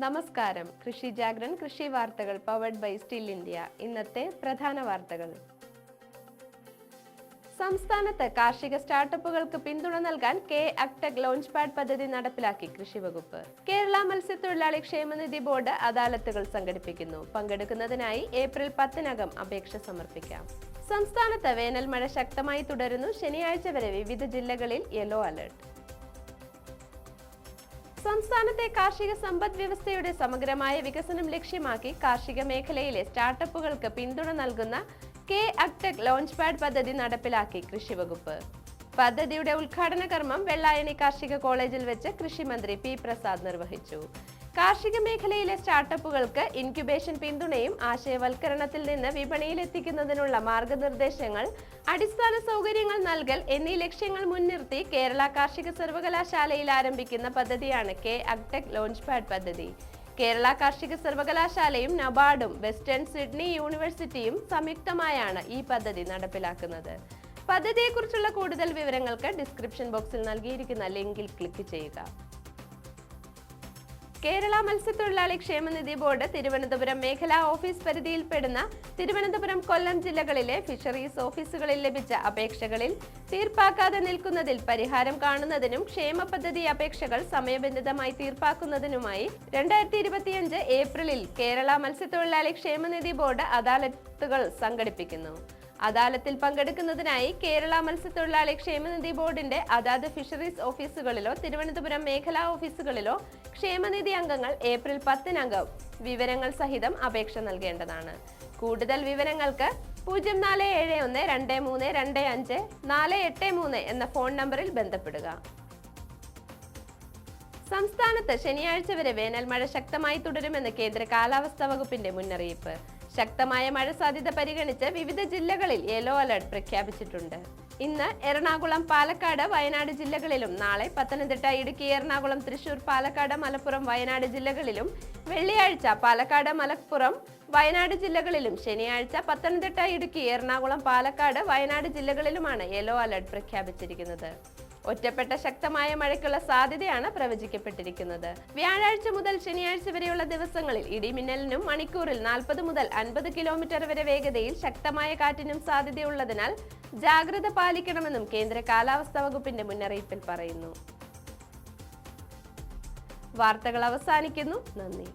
നമസ്കാരം. കൃഷി ജാഗ്രൻ കൃഷി വാർത്തകൾ പവർഡ് ബൈ സ്റ്റിൽ ഇന്ത്യ. ഇന്നത്തെ പ്രധാന വാർത്തകൾ. സംസ്ഥാനത്ത് കാർഷിക സ്റ്റാർട്ടപ്പുകൾക്ക് പിന്തുണ നൽകാൻ KAgtech ലോഞ്ച്പാഡ് പദ്ധതി നടപ്പിലാക്കി കൃഷി വകുപ്പ്. കേരള മത്സ്യത്തൊഴിലാളി ക്ഷേമനിധി ബോർഡ് അദാലത്തുകൾ സംഘടിപ്പിക്കുന്നു. പങ്കെടുക്കുന്നതിനായി ഏപ്രിൽ 10-നകം അപേക്ഷ സമർപ്പിക്കാം. സംസ്ഥാനത്ത് വേനൽ മഴ ശക്തമായി തുടരുന്നു. ശനിയാഴ്ച വരെ വിവിധ ജില്ലകളിൽ യെല്ലോ അലർട്ട്. സംസ്ഥാനത്തെ കാർഷിക സമ്പദ് വ്യവസ്ഥയുടെ സമഗ്രമായ വികസനം ലക്ഷ്യമാക്കി കാർഷിക മേഖലയിലെ സ്റ്റാർട്ടപ്പുകൾക്ക് പിന്തുണ നൽകുന്ന KAgtech ലോഞ്ച്പാഡ് പദ്ധതി നടപ്പിലാക്കി കൃഷി വകുപ്പ്. പദ്ധതിയുടെ ഉദ്ഘാടന കർമ്മം വെള്ളായണി കാർഷിക കോളേജിൽ വെച്ച് കൃഷിമന്ത്രി pprasad നിർവഹിച്ചു. കാർഷിക മേഖലയിലെ സ്റ്റാർട്ടപ്പുകൾക്ക് ഇൻക്യുബേഷൻ പിന്തുണയും ആശയവൽക്കരണത്തിൽ നിന്ന് വിപണിയിലെത്തിക്കുന്നതിനുള്ള മാർഗനിർദ്ദേശങ്ങൾ, അടിസ്ഥാന സൗകര്യങ്ങൾ നൽകൽ എന്നീ ലക്ഷ്യങ്ങൾ മുൻനിർത്തി കേരള കാർഷിക സർവകലാശാലയിൽ ആരംഭിക്കുന്ന പദ്ധതിയാണ് KAgtech ലോഞ്ച്പാഡ് പദ്ധതി. കേരള കാർഷിക സർവകലാശാലയും നബാർഡും വെസ്റ്റേൺ സിഡ്നി യൂണിവേഴ്സിറ്റിയും സംയുക്തമായാണ് ഈ പദ്ധതി നടപ്പിലാക്കുന്നത്. പദ്ധതിയെക്കുറിച്ചുള്ള കൂടുതൽ വിവരങ്ങൾക്ക് ഡിസ്ക്രിപ്ഷൻ ബോക്സിൽ നൽകിയിരിക്കുന്ന ലിങ്കിൽ ക്ലിക്ക് ചെയ്യുക. കേരള മത്സ്യത്തൊഴിലാളി ക്ഷേമനിധി ബോർഡ് തിരുവനന്തപുരം മേഖലാ ഓഫീസ് പരിധിയിൽപ്പെടുന്ന തിരുവനന്തപുരം, കൊല്ലം ജില്ലകളിലെ ഫിഷറീസ് ഓഫീസുകളിൽ ലഭിച്ച അപേക്ഷകളിൽ തീർപ്പാക്കാതെ നിൽക്കുന്നതിൽ പരിഹാരം കാണുന്നതിനും ക്ഷേമ പദ്ധതി അപേക്ഷകൾ സമയബന്ധിതമായി തീർപ്പാക്കുന്നതിനുമായി 2025 ഏപ്രിലിൽ കേരള മത്സ്യത്തൊഴിലാളി ക്ഷേമനിധി ബോർഡ് അദാലത്തുകൾ സംഘടിപ്പിക്കുന്നു. അദാലത്തിൽ പങ്കെടുക്കുന്നതിനായി കേരള മത്സ്യത്തൊഴിലാളി ക്ഷേമനിധി ബോർഡിന്റെ അതാത് ഫിഷറീസ് ഓഫീസുകളിലോ തിരുവനന്തപുരം മേഖലാ ഓഫീസുകളിലോ ക്ഷേമനിധി അംഗങ്ങൾ ഏപ്രിൽ 10-നകം വിവരങ്ങൾ സഹിതം അപേക്ഷ നൽകേണ്ടതാണ്. കൂടുതൽ വിവരങ്ങൾക്ക് 04712325 എന്ന ഫോൺ നമ്പറിൽ ബന്ധപ്പെടുക. സംസ്ഥാനത്ത് ശനിയാഴ്ച വരെ വേനൽ മഴ ശക്തമായി തുടരുമെന്ന് കേന്ദ്ര കാലാവസ്ഥാ വകുപ്പിന്റെ മുന്നറിയിപ്പ്. ശക്തമായ മഴ സാധ്യത പരിഗണിച്ച് വിവിധ ജില്ലകളിൽ യെല്ലോ അലർട്ട് പ്രഖ്യാപിച്ചിട്ടുണ്ട്. ഇന്ന് എറണാകുളം, പാലക്കാട്, വയനാട് ജില്ലകളിലും നാളെ പത്തനംതിട്ട, ഇടുക്കി, എറണാകുളം, തൃശൂർ, പാലക്കാട്, മലപ്പുറം, വയനാട് ജില്ലകളിലും വെള്ളിയാഴ്ച പാലക്കാട്, മലപ്പുറം, വയനാട് ജില്ലകളിലും ശനിയാഴ്ച പത്തനംതിട്ട, ഇടുക്കി, എറണാകുളം, പാലക്കാട്, വയനാട് ജില്ലകളിലുമാണ് യെല്ലോ അലർട്ട് പ്രഖ്യാപിച്ചിരിക്കുന്നത്. ഒറ്റപ്പെട്ട ശക്തമായ മഴയ്ക്കുള്ള സാധ്യതയാണ് പ്രവചിക്കപ്പെട്ടിരിക്കുന്നത്. വ്യാഴാഴ്ച മുതൽ ശനിയാഴ്ച വരെയുള്ള ദിവസങ്ങളിൽ ഇടിമിന്നലിനും മണിക്കൂറിൽ 40 മുതൽ 50 കിലോമീറ്റർ വരെ വേഗതയിൽ ശക്തമായ കാറ്റിനും സാധ്യതയുള്ളതിനാൽ ജാഗ്രത പാലിക്കണമെന്നും കേന്ദ്ര കാലാവസ്ഥാ വകുപ്പിന്റെ മുന്നറിയിപ്പിൽ പറയുന്നു. വാർത്തകൾ അവസാനിക്കുന്നു. നന്ദി.